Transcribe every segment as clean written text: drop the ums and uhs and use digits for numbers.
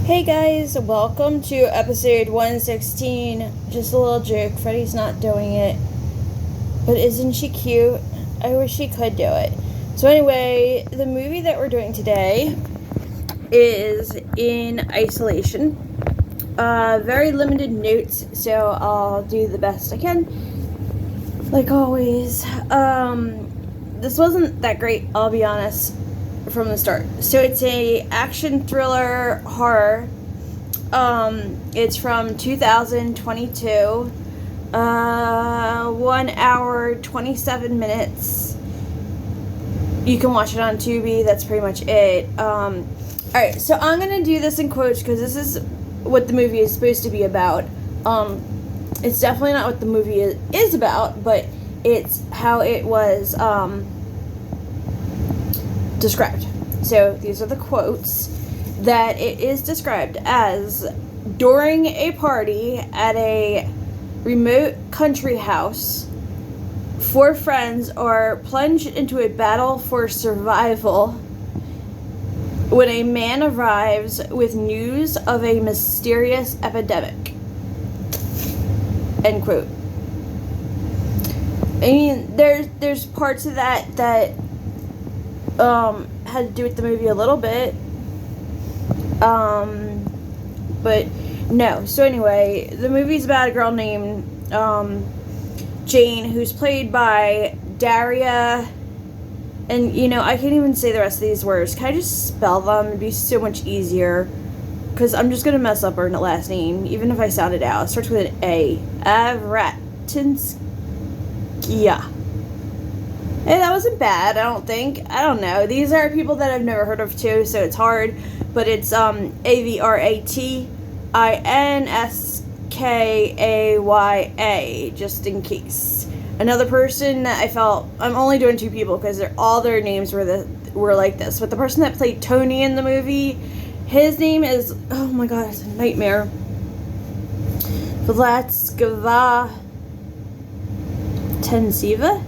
Hey guys, welcome to episode 116. Just a little joke, Freddie's not doing it. But isn't she cute? I wish she could do it. So anyway, the movie that we're doing today is In Isolation. Very limited notes, so I'll do the best I can. Like always. This wasn't that great, I'll be honest, from the start. So it's a action thriller horror. It's from 2022. 1 hour 27 minutes. You can watch it on Tubi. That's pretty much it. Alright, so I'm gonna do this in quotes because this is what the movie is supposed to be about. It's definitely not what the movie is about, but it's how it was described. So these are the quotes that it is described as: during a party at a remote country house, four friends are plunged into a battle for survival when a man arrives with news of a mysterious epidemic. End quote. I mean, there's parts of that had to do with the movie a little bit. But no. So anyway, the movie's about a girl named Jane, who's played by Daria. And, I can't even say the rest of these words. Can I just spell them? It'd be so much easier. Because I'm just going to mess up her last name, even if I sound it out. It starts with an A. Avratinskaya. Hey, that wasn't bad, I don't think. I don't know. These are people that I've never heard of, too, so it's hard. But it's Avratinskaya, just in case. Another person that I felt... I'm only doing two people because all their names were like this. But the person that played Tony in the movie, his name is... Oh my god, it's a nightmare. Vlatskava Tensiva?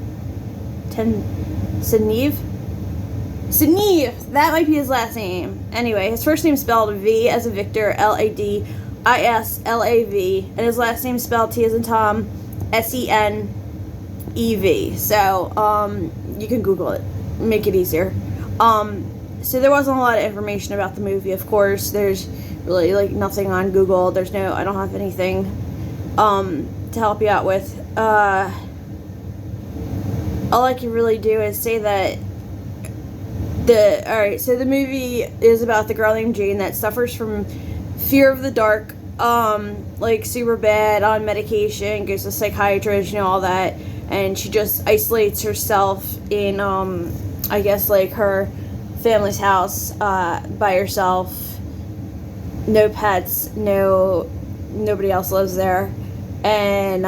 Sneev, that might be his last name. Anyway, his first name spelled V as in Victor, Ladislav, and his last name spelled T as in Tom, Senev. So, you can Google it, make it easier. So there wasn't a lot of information about the movie, of course. There's really, nothing on Google. I don't have anything, to help you out with. All I can really do is say that so the movie is about the girl named Jane that suffers from fear of the dark, super bad, on medication, goes to a psychiatrist, all that, and she just isolates herself in, her family's house, by herself, no pets, nobody else lives there, and,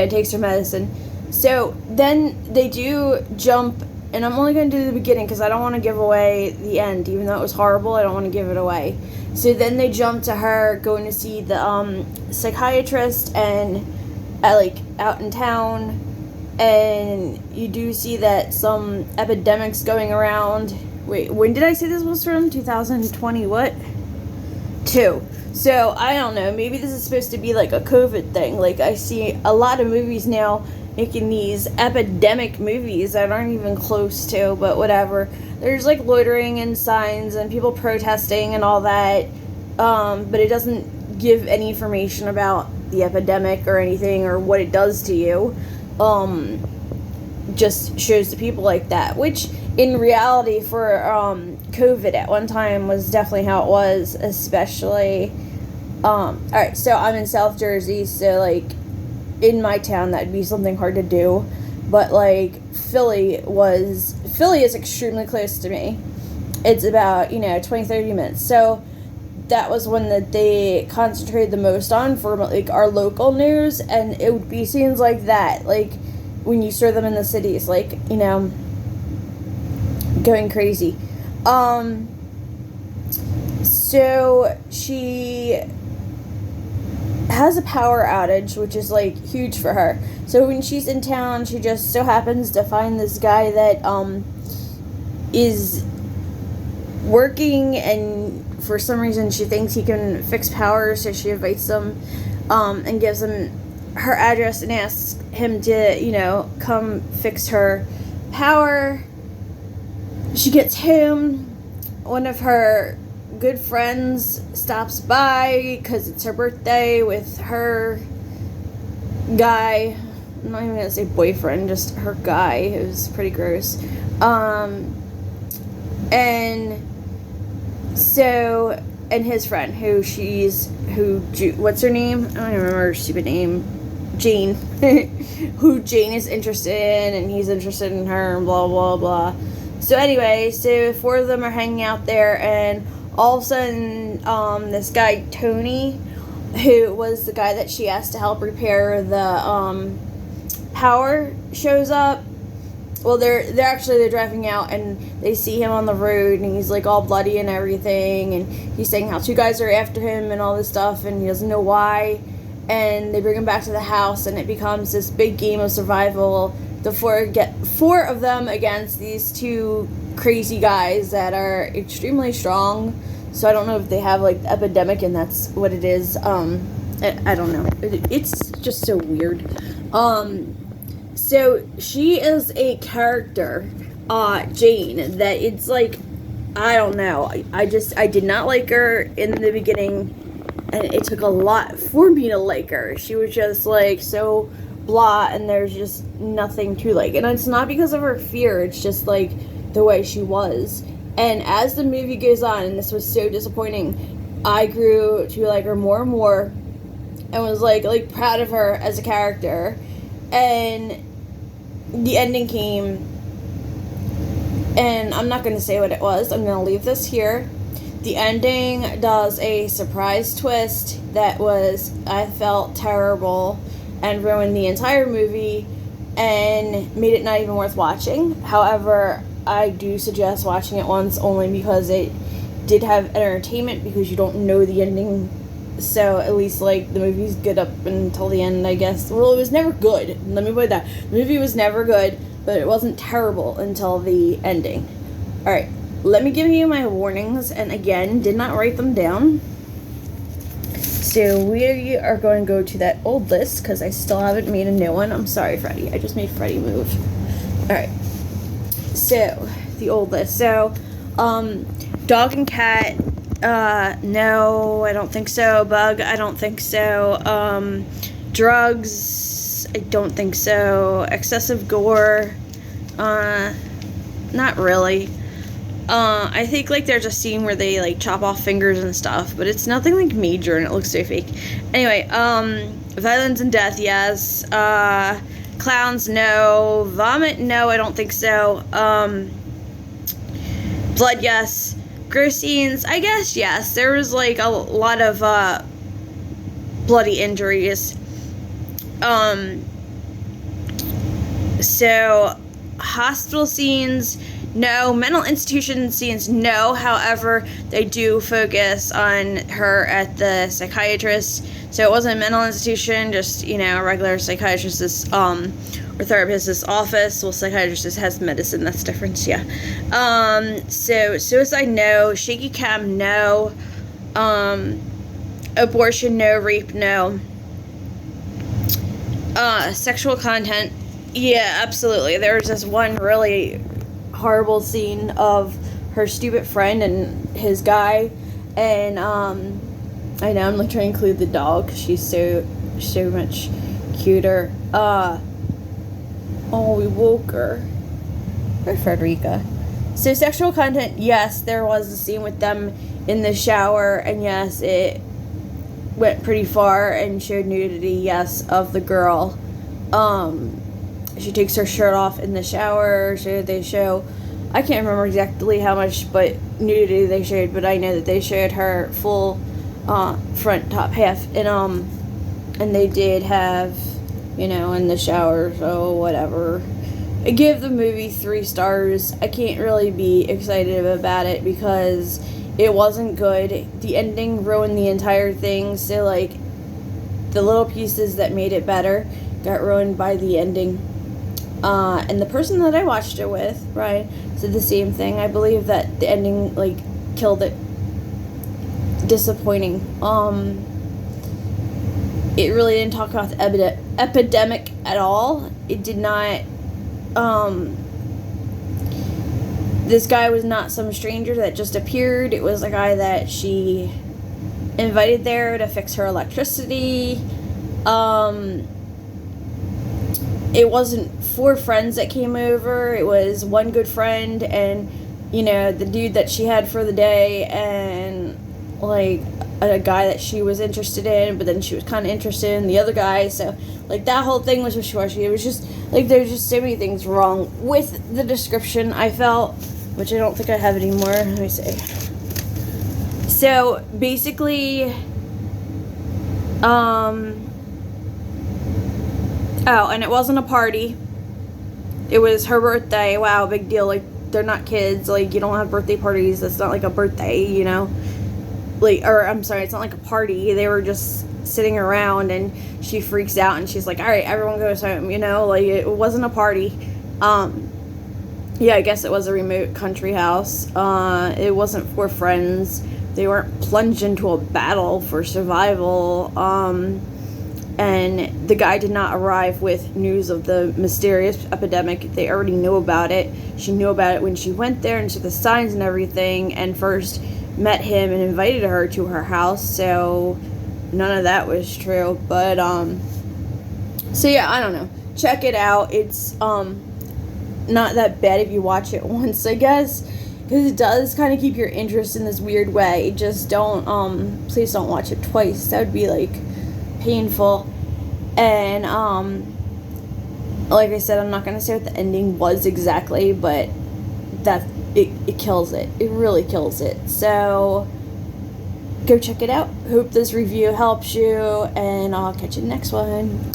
takes her medicine. So then they do jump, and I'm only going to do the beginning because I don't want to give away the end, even though it was horrible. I don't want to give it away. So then they jump to her going to see the psychiatrist and out in town, and you do see that some epidemics going around. Wait, when did I say this was from? 2020 what? 2. So I don't know. Maybe this is supposed to be like a COVID thing. I see a lot of movies now making these epidemic movies that aren't even close to, but whatever. There's loitering and signs and people protesting and all that, but it doesn't give any information about the epidemic or anything or what it does to you. Just shows the people like that, which in reality for COVID at one time was definitely how it was, especially alright, so I'm in South Jersey, so in my town that'd be something hard to do, but Philly is extremely close to me. It's about 20-30 minutes, so that was one that they concentrated the most on for our local news, and it would be scenes like that, when you saw them in the cities, going crazy. So she has a power outage, which is huge for her. So when she's in town, she just so happens to find this guy that is working, and for some reason she thinks he can fix power, so she invites him and gives him her address and asks him to, come fix her power. She gets home. One of her good friends stops by because it's her birthday with her guy. I'm not even gonna say boyfriend, just her guy. It was pretty gross. And his friend, what's her name? I don't even remember her stupid name. Jane. Who Jane is interested in, and he's interested in her, and blah, blah, blah. So anyway, so 4 of them are hanging out there, and all of a sudden, this guy, Tony, who was the guy that she asked to help repair the power, shows up. Well, they're driving out, and they see him on the road, and he's like all bloody and everything, and he's saying how 2 guys are after him and all this stuff, and he doesn't know why. And they bring him back to the house, and it becomes this big game of survival. The 4 of them against these 2 crazy guys that are extremely strong. So I don't know if they have like the epidemic, and that's what it is. I don't know. It's just so weird. So she is a character, Jane, that it's like, I don't know. I did not like her in the beginning, and it took a lot for me to like her. She was just like so blah, and there's just nothing to like. And it's not because of her fear, it's just like the way she was. And as the movie goes on, and this was so disappointing, I grew to like her more and more, and was like proud of her as a character. And the ending came, and I'm not going to say what it was. I'm going to leave this here. The ending does a surprise twist that I felt terrible, and ruined the entire movie and made it not even worth watching. However, I do suggest watching it once, only because it did have entertainment, because you don't know the ending. So at least like the movie's good up until the end, I guess. Well, it was never good. Let me put it that. The movie was never good, but it wasn't terrible until the ending. Alright, let me give you my warnings, and again, did not write them down. So we are going to go to that old list, because I still haven't made a new one. I'm sorry, Freddie. I just made Freddie move. Alright. So, the old list. So, dog and cat, no, I don't think so. Bug, I don't think so. Drugs, I don't think so. Excessive gore, not really. I think like there's a scene where they like chop off fingers and stuff, but it's nothing like major, and it looks so fake. Anyway, violence and death, yes. Clowns, no. Vomit, no, I don't think so. Blood, yes. Gross scenes, I guess, yes. There was like a lot of bloody injuries. So hospital scenes, no. Mental institution scenes, no. However, they do focus on her at the psychiatrist. So it wasn't a mental institution, just, a regular psychiatrist's or therapist's office. Well, psychiatrist has medicine, that's different, yeah. So suicide, no. Shaky cam, no. Abortion, no. Rape, no. Sexual content, yeah, absolutely. There was this one really horrible scene of her stupid friend and his guy, and I know I'm like trying to include the dog because she's so much cuter. We woke her. Or Frederica. So sexual content, yes, there was a scene with them in the shower, and yes, it went pretty far and showed nudity, yes, of the girl. She takes her shirt off in the shower, so they show, I can't remember exactly how much but nudity they showed, but I know that they showed her full front top half, and they did have, in the shower, so whatever. I give the movie 3 stars. I can't really be excited about it because it wasn't good. The ending ruined the entire thing, so like the little pieces that made it better got ruined by the ending. And the person that I watched it with, right, said the same thing. I believe that the ending, like, killed it. Disappointing. It really didn't talk about the epidemic at all. It did not, this guy was not some stranger that just appeared. It was a guy that she invited there to fix her electricity. It wasn't 4 friends that came over. It was one good friend and, you know, the dude that she had for the day, and, like, a guy that she was interested in, but then she was kind of interested in the other guy. So, like, that whole thing was wishy-washy. It was just, like, there's just so many things wrong with the description, I felt, which I don't think I have anymore. Let me see. So, basically, oh, and it wasn't a party. It was her birthday. Wow, big deal. Like, they're not kids. Like, you don't have birthday parties. That's not like a birthday, you know? Like, or, I'm sorry, it's not like a party. They were just sitting around, and she freaks out, and she's like, all right, everyone goes home, you know? Like, it wasn't a party. Yeah, I guess it was a remote country house. It wasn't 4 friends. They weren't plunged into a battle for survival. And the guy did not arrive with news of the mysterious epidemic. They already knew about it. She knew about it when she went there and saw the signs and everything, and first met him and invited her to her house. So none of that was true. But so yeah, I don't know. Check it out. It's not that bad if you watch it once, I guess, because it does kind of keep your interest in this weird way. Just don't please don't watch it twice. That would be, like, painful. And like I said, I'm not gonna say what the ending was exactly, but that it kills it. It really kills it. So go check it out. Hope this review helps you, and I'll catch you in the next one.